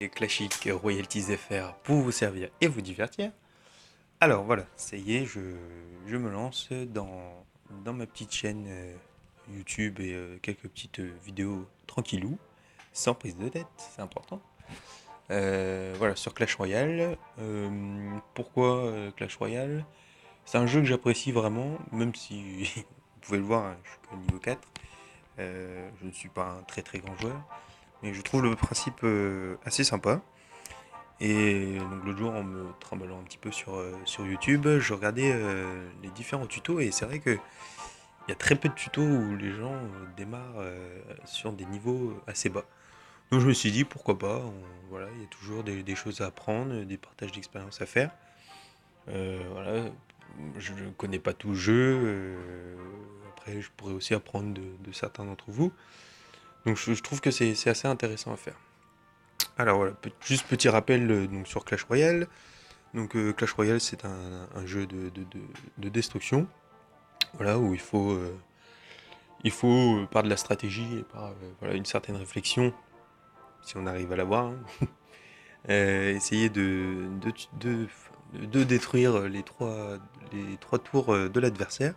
Classique Royalties FR pour vous servir et vous divertir. Alors voilà, ça y est, je me lance dans ma petite chaîne YouTube et quelques petites vidéos tranquillou, sans prise de tête, c'est important. Voilà, sur Clash Royale. Pourquoi Clash Royale? C'est un jeu que j'apprécie vraiment, même si vous pouvez le voir, hein, je suis que niveau 4. Je ne suis pas un très très grand joueur, mais je trouve le principe assez sympa. Et donc l'autre jour, en me trimballant un petit peu sur YouTube, je regardais les différents tutos et c'est vrai qu'il y a très peu de tutos où les gens démarrent sur des niveaux assez bas. Donc je me suis dit pourquoi pas, voilà, il y a toujours des choses à apprendre, des partages d'expérience à faire. Voilà, je ne connais pas tout le jeu, après je pourrais aussi apprendre de certains d'entre vous. Donc je trouve que c'est assez intéressant à faire. Alors voilà, juste petit rappel donc sur Clash Royale. Donc Clash Royale, c'est un jeu de destruction, voilà, où il faut par de la stratégie et par voilà, une certaine réflexion, si on arrive à l'avoir, hein, essayer de détruire les trois tours de l'adversaire.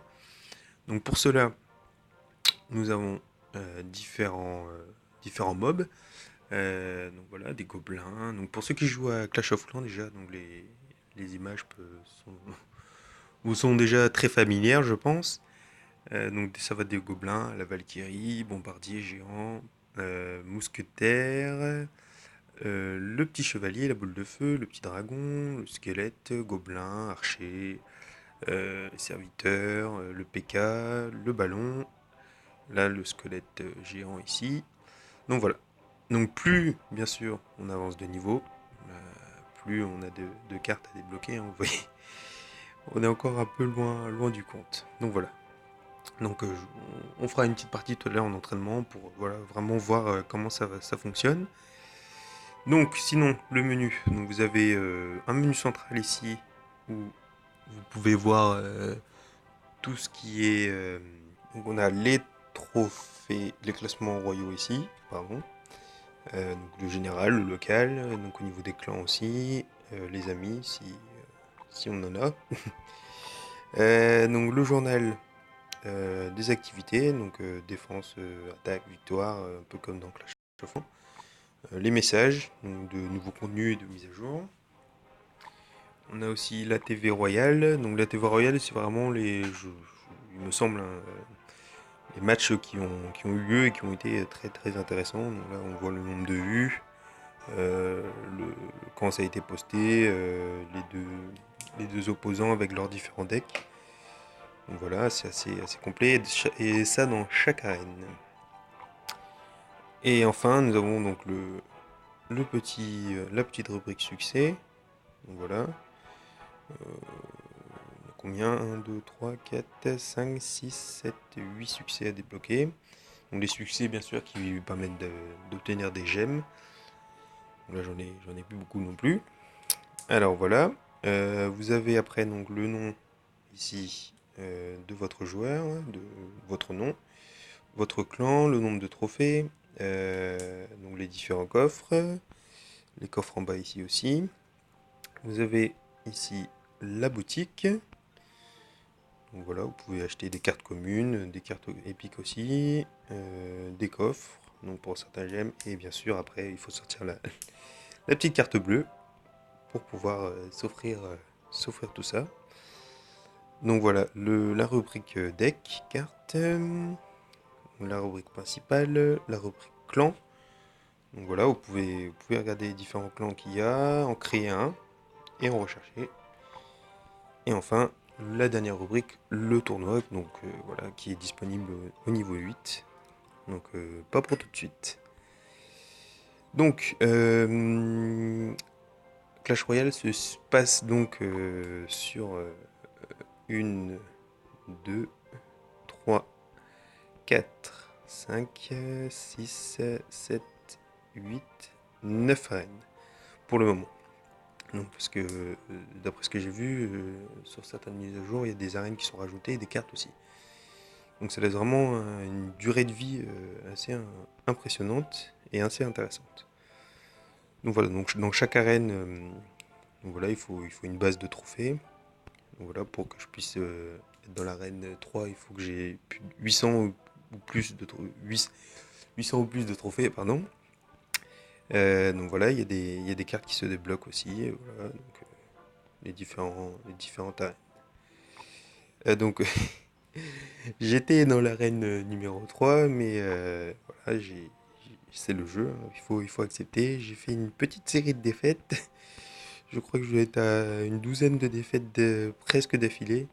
Donc pour cela, nous avons différents mobs. Donc voilà, des gobelins. Donc pour ceux qui jouent à Clash of Clans déjà, donc les images vous sont déjà très familières, je pense. Donc ça va des gobelins, la Valkyrie, bombardier géant, mousquetaire, le petit chevalier, la boule de feu, le petit dragon, le squelette, gobelin, archer, serviteur, le P.K., le ballon, là le squelette géant ici. Donc voilà. Donc plus, bien sûr, on avance de niveau, euh, plus on a de cartes à débloquer, hein, vous voyez. On est encore un peu loin du compte. Donc voilà. Donc on fera une petite partie tout à l'heure en entraînement pour voilà, vraiment voir comment ça fonctionne. Donc sinon le menu, donc vous avez un menu central ici où vous pouvez voir tout ce qui est... donc on a les trophées, les classements royaux ici, pardon. Donc le général, le local, donc au niveau des clans aussi, les amis si on en a. Donc le journal des activités, donc défense, attaque, victoire, un peu comme dans Clash of Clans. Les messages, donc de nouveaux contenus et de mise à jour. On a aussi la TV Royale. Donc la TV Royale, c'est vraiment il me semble, hein, les matchs qui ont eu lieu et qui ont été très très intéressants. Donc là, on voit le nombre de vues, euh, le- quand ça a été posté, les deux opposants avec leurs différents decks. Donc voilà, c'est assez complet. Et ça dans chaque arène. Et enfin, nous avons donc la petite rubrique succès. Donc voilà. Combien? 1, 2, 3, 4, 5, 6, 7, 8 succès à débloquer. Donc les succès, bien sûr, qui permettent d'obtenir des gemmes. Donc là, j'en ai plus beaucoup non plus. Alors voilà. Vous avez après donc le nom ici de votre joueur, de votre nom, votre clan, le nombre de trophées, donc les différents coffres, les coffres en bas ici aussi. Vous avez ici la boutique. Donc voilà, vous pouvez acheter des cartes communes, des cartes épiques aussi, des coffres, donc pour certains gemmes, et bien sûr après il faut sortir la petite carte bleue pour pouvoir s'offrir tout ça. Donc voilà, la rubrique deck, cartes, la rubrique principale, la rubrique clan. Donc voilà, vous pouvez regarder les différents clans qu'il y a, en créer un et en rechercher. Et enfin, la dernière rubrique, le tournoi, donc voilà, qui est disponible au niveau 8. Donc pas pour tout de suite. Donc Clash Royale se passe donc sur une, 2, 3, 4, 5, 6, 7, 8, 9 arènes pour le moment. Donc parce que d'après ce que j'ai vu, sur certaines mises à jour, il y a des arènes qui sont rajoutées et des cartes aussi. Donc ça laisse vraiment une durée de vie assez impressionnante et assez intéressante. Donc voilà, donc dans chaque arène, donc voilà, il faut une base de trophées. Donc voilà, pour que je puisse être dans l'arène 3, il faut que j'ai 800 ou plus de 800 ou plus de trophées, pardon. Donc voilà, il y a des cartes qui se débloquent aussi. Et voilà, donc les différentes arènes. Donc j'étais dans l'arène numéro 3, mais voilà, c'est le jeu, hein, il faut accepter. J'ai fait une petite série de défaites. Je crois que je dois être à une douzaine de défaites presque d'affilée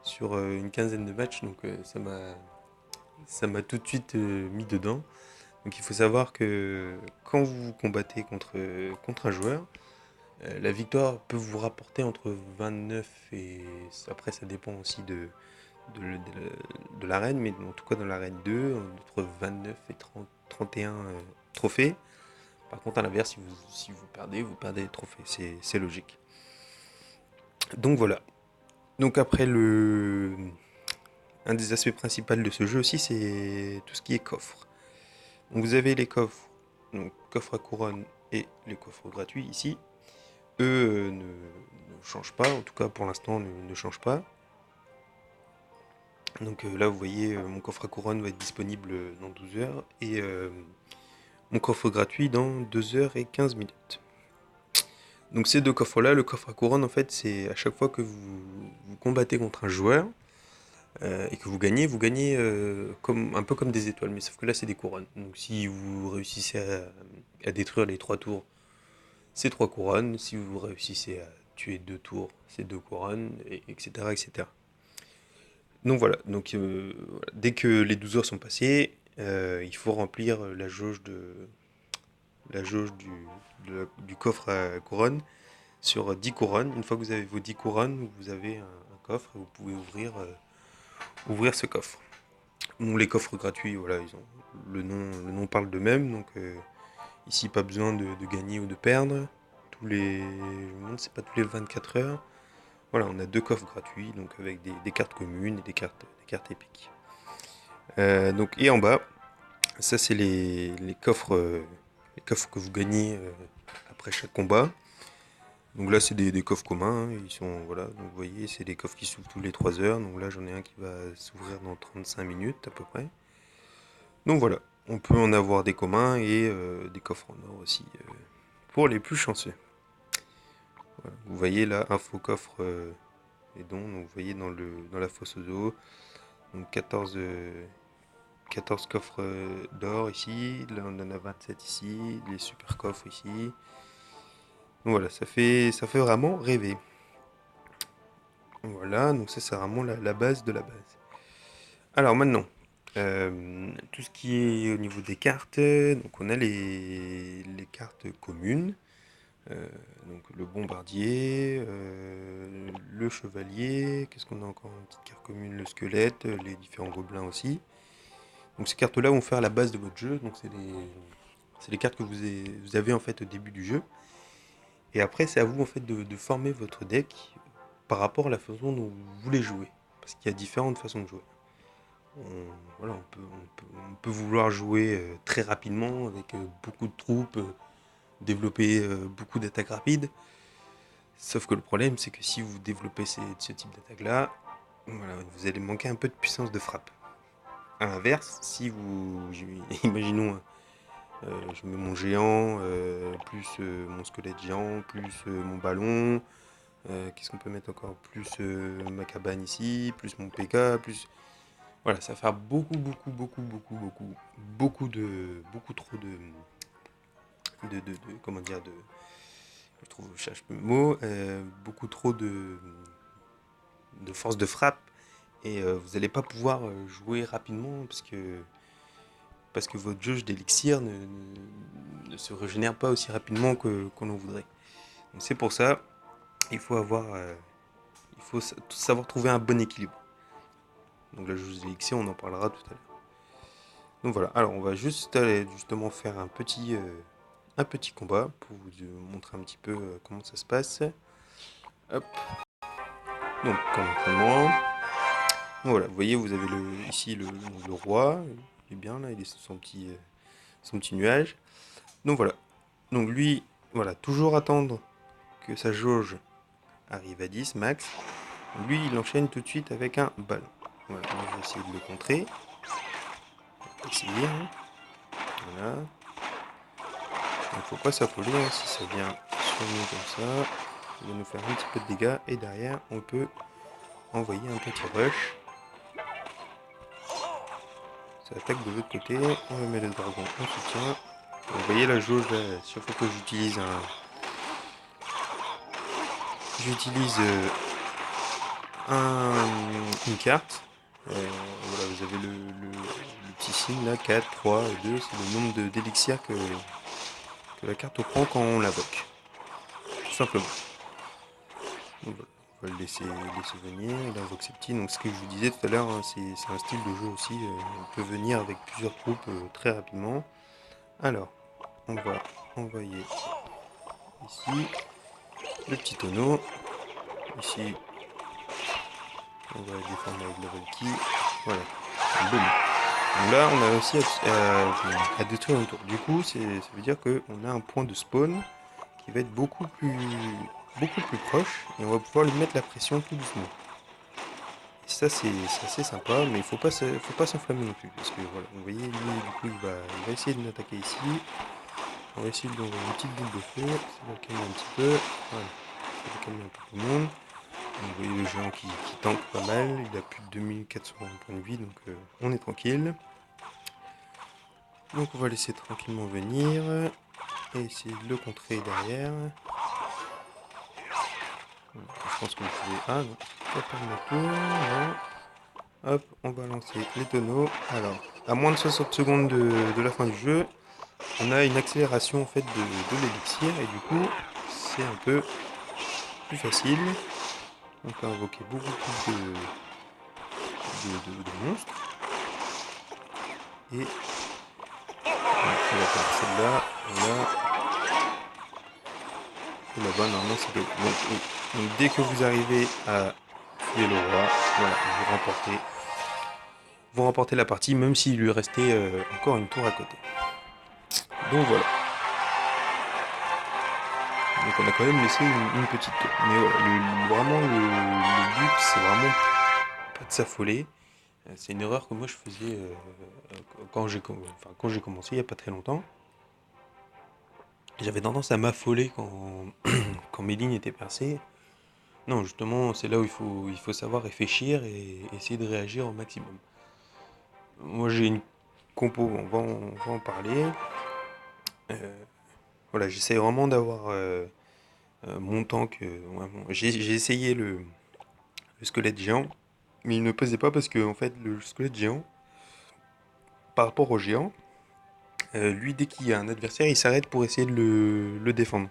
sur une quinzaine de matchs, donc ça m'a tout de suite mis dedans. Donc il faut savoir que quand vous combattez contre un joueur, la victoire peut vous rapporter entre 29 et... Après ça dépend aussi de l'arène, mais en tout cas dans l'arène 2, entre 29 et 30, 31 trophées. Par contre, à l'inverse, si vous perdez, vous perdez les trophées. C'est logique. Donc voilà. Donc après, un des aspects principaux de ce jeu aussi, c'est tout ce qui est coffre. Donc vous avez les coffres, donc coffres à couronne et les coffres gratuits ici. Eux ne changent pas, en tout cas pour l'instant ne changent pas. Donc là vous voyez mon coffre à couronne va être disponible dans 12 heures et mon coffre gratuit dans 2 heures et 15 minutes. Donc ces deux coffres là, le coffre à couronne en fait c'est à chaque fois que vous combattez contre un joueur et que vous gagnez un peu comme des étoiles, mais sauf que là c'est des couronnes. Donc si vous réussissez à détruire les 3 tours, c'est 3 couronnes. Si vous réussissez à tuer 2 tours, c'est 2 couronnes, etc., etc. Donc voilà, donc voilà. Dès que les 12 heures sont passées, il faut remplir la jauge du coffre à couronne sur 10 couronnes. Une fois que vous avez vos 10 couronnes, vous avez un coffre et vous pouvez ouvrir ce coffre. Bon, les coffres gratuits, voilà, ils ont le nom parle d'eux-mêmes, donc ici pas besoin de gagner ou de perdre. Je me demande, c'est pas tous les 24 heures. Voilà, on a 2 coffres gratuits, donc avec des cartes communes et des cartes épiques. Donc, et en bas, ça c'est les coffres que vous gagnez après chaque combat. Donc là c'est des coffres communs, hein, ils sont, voilà, donc vous voyez c'est des coffres qui s'ouvrent tous les 3 heures. Donc là j'en ai un qui va s'ouvrir dans 35 minutes à peu près. Donc voilà, on peut en avoir des communs et des coffres en or aussi pour les plus chanceux. Voilà. Vous voyez là, info coffre et dons, donc vous voyez dans la fosse aux eaux, donc 14 coffres d'or ici, là on en a 27 ici, les super coffres ici. Donc voilà, ça fait vraiment rêver. Voilà, donc ça c'est vraiment la base de la base. Alors maintenant, tout ce qui est au niveau des cartes, donc on a les cartes communes. Euh, donc le bombardier, le chevalier, qu'est-ce qu'on a encore en petite carte commune? Le squelette, les différents gobelins aussi. Donc ces cartes-là vont faire la base de votre jeu. Donc c'est les cartes que vous avez en fait au début du jeu. Et après c'est à vous en fait de former votre deck par rapport à la façon dont vous voulez jouer. Parce qu'il y a différentes façons de jouer. On, voilà, on peut vouloir jouer très rapidement avec beaucoup de troupes, développer beaucoup d'attaques rapides. Sauf que le problème, c'est que si vous développez ce type d'attaque-là, voilà, vous allez manquer un peu de puissance de frappe. A l'inverse, si imaginons, je mets mon géant, plus mon squelette géant, plus mon ballon, qu'est-ce qu'on peut mettre encore? Plus ma cabane ici, plus mon PK, plus... Voilà, ça va faire beaucoup, beaucoup, beaucoup, beaucoup, beaucoup, beaucoup trop comment dire, je cherche le mot, beaucoup trop de force de frappe et vous n'allez pas pouvoir jouer rapidement parce que votre jauge d'élixir ne se régénère pas aussi rapidement qu'on en voudrait. Donc c'est pour ça, il faut savoir trouver un bon équilibre. Donc la jauge d'élixir, on en parlera tout à l'heure. Donc voilà, alors on va juste aller justement faire un petit combat pour vous montrer un petit peu comment ça se passe. Hop, donc commencement. Voilà, vous voyez, vous avez ici le roi, il est bien là, il est sur son petit nuage. Donc voilà, donc lui, voilà, toujours attendre que sa jauge arrive à 10 max. Lui, il enchaîne tout de suite avec un ballon. Voilà, moi, je vais essayer de le contrer. Essayer, hein. Voilà. Donc faut pas s'affoler, hein, si ça vient sur nous comme ça. Ça va nous faire un petit peu de dégâts. Et derrière, on peut envoyer un petit rush. Ça attaque de l'autre côté. On va mettre le dragon en soutien. Vous voyez la jauge là, chaque fois que j'utilise une carte. Voilà, vous avez le petit signe là, 4, 3 et 2, c'est le nombre d'élixirs que la carte prend quand on l'invoque. Tout simplement. Donc voilà, on va le laisser venir, il invoque ses petits. Donc ce que je vous disais tout à l'heure, hein, c'est un style de jeu aussi, on peut venir avec plusieurs troupes très rapidement. Alors, on va envoyer ici le petit tonneau. Ici, on va défendre avec la Valkyrie. Voilà, boum. Donc là, on a aussi à détruire un tour. Du coup, ça veut dire qu'on a un point de spawn qui va être beaucoup plus proche et on va pouvoir lui mettre la pression tout doucement. Et ça, c'est assez sympa, mais faut pas s'enflammer non plus. Parce que voilà, vous voyez, lui, du coup, il va essayer de m'attaquer ici. On va essayer de lui envoyer une petite boule de feu. Ça va le calmer un petit peu. Voilà, ça va calmer un peu tout le monde. Donc, vous voyez le géant qui tank pas mal. Il a plus de 2400 points de vie, donc on est tranquille. Donc on va laisser tranquillement venir et essayer de le contrer derrière. Je pense que vous pouvez... Ah non, pas perdre le tour, non. Hop, on va lancer les tonneaux. Alors, à moins de 60 secondes de la fin du jeu, on a une accélération en fait de l'élixir et du coup, c'est un peu plus facile. On peut invoquer beaucoup plus de monstres. Et on va faire celle-là, là, et là-bas, normalement c'est bon. Donc dès que vous arrivez à tuer le roi, voilà, vous remportez la partie, même s'il lui restait encore une tour à côté. Donc voilà. Donc on a quand même laissé une petite tour. Mais voilà, vraiment le but, c'est vraiment pas de s'affoler. C'est une erreur que moi je faisais quand j'ai commencé il n'y a pas très longtemps. J'avais tendance à m'affoler quand mes lignes étaient percées. Non, justement, c'est là où il faut savoir réfléchir et essayer de réagir au maximum. Moi j'ai une compo, on va en parler. Euh, voilà, j'essaie vraiment d'avoir mon tank. J'ai essayé le squelette géant, mais il ne pesait pas parce que en fait le squelette géant, par rapport au géant, lui dès qu'il y a un adversaire, il s'arrête pour essayer de le défendre.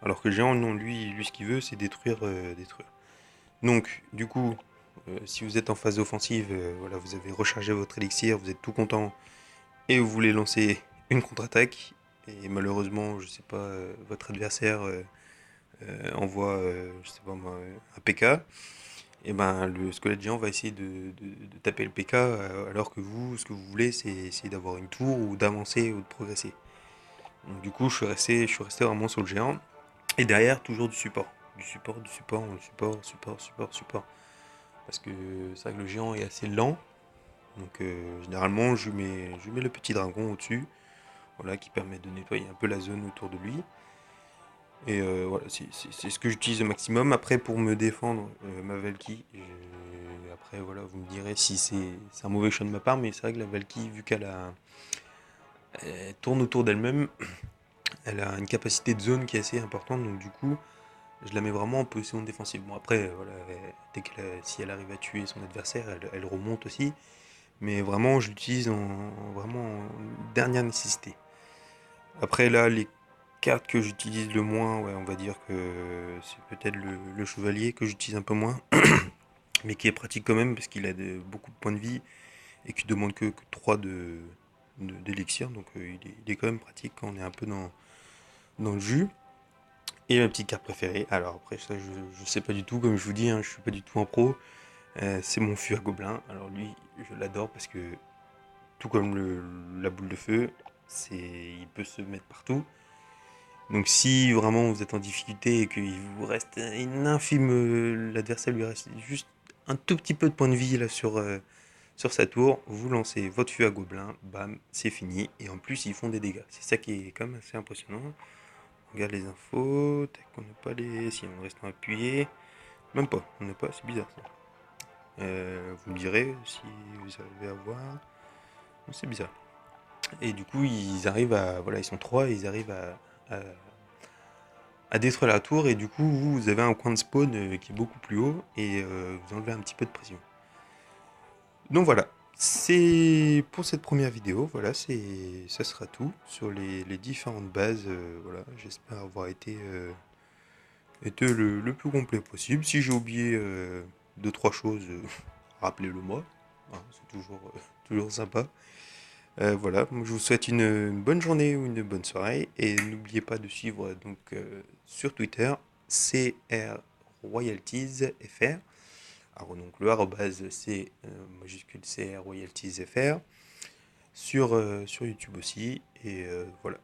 Alors que le géant, non, lui ce qu'il veut, c'est détruire. Donc, du coup, si vous êtes en phase offensive, voilà, vous avez rechargé votre élixir, vous êtes tout content et vous voulez lancer une contre-attaque. Et malheureusement, je sais pas, votre adversaire envoie, je sais pas moi, un PK. Et ben le squelette géant va essayer de taper le PK alors que vous, ce que vous voulez, c'est essayer d'avoir une tour ou d'avancer ou de progresser. Donc, du coup, je suis resté vraiment sur le géant. Et derrière, toujours du support. Du support. Parce que c'est vrai que le géant est assez lent. Donc généralement, je mets le petit dragon au-dessus. Voilà, qui permet de nettoyer un peu la zone autour de lui. Et voilà, c'est ce que j'utilise au maximum. Après, pour me défendre, ma Valky, après, voilà, vous me direz si c'est un mauvais choix de ma part, mais c'est vrai que la Valky, vu elle tourne autour d'elle-même, elle a une capacité de zone qui est assez importante, donc du coup, je la mets vraiment en position défensive. Bon, après, voilà, si elle arrive à tuer son adversaire, elle remonte aussi, mais vraiment, je l'utilise vraiment en dernière nécessité. Après, là, les cartes que j'utilise le moins, ouais, on va dire que c'est peut-être le chevalier que j'utilise un peu moins, mais qui est pratique quand même parce qu'il a beaucoup de points de vie et qui demande que 3 d'élixir, donc il est quand même pratique quand on est un peu dans le jus. Et ma petite carte préférée, alors après ça je sais pas du tout, comme je vous dis, hein, je suis pas du tout un pro, c'est mon fuir gobelin. Alors lui, je l'adore parce que tout comme la boule de feu, il peut se mettre partout. Donc si vraiment vous êtes en difficulté et qu'il vous reste une infime, l'adversaire lui reste juste un tout petit peu de points de vie là sur sa tour, vous lancez votre feu à gobelin, bam, c'est fini. Et en plus ils font des dégâts. C'est ça qui est quand même assez impressionnant. On regarde les infos, tac, on n'a pas les... Si on reste appuyé, même pas, on n'a pas, c'est bizarre ça. Vous me direz si vous arrivez à voir. C'est bizarre. Et du coup, ils arrivent à. Voilà, ils sont trois et ils arrivent à détruire la tour. Et du coup, vous avez un coin de spawn qui est beaucoup plus haut et vous enlevez un petit peu de pression. Donc voilà, c'est pour cette première vidéo. Voilà, ça sera tout sur les différentes bases. Voilà, j'espère avoir été le plus complet possible. Si j'ai oublié deux, trois choses, rappelez-le moi. Hein, c'est toujours sympa. Voilà, moi, je vous souhaite une bonne journée ou une bonne soirée et n'oubliez pas de suivre donc sur Twitter CRRoyaltiesFR. Alors donc le arrobase c'est majuscule CRRoyaltiesFR sur YouTube aussi et voilà.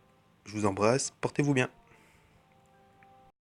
Je vous embrasse, portez-vous bien.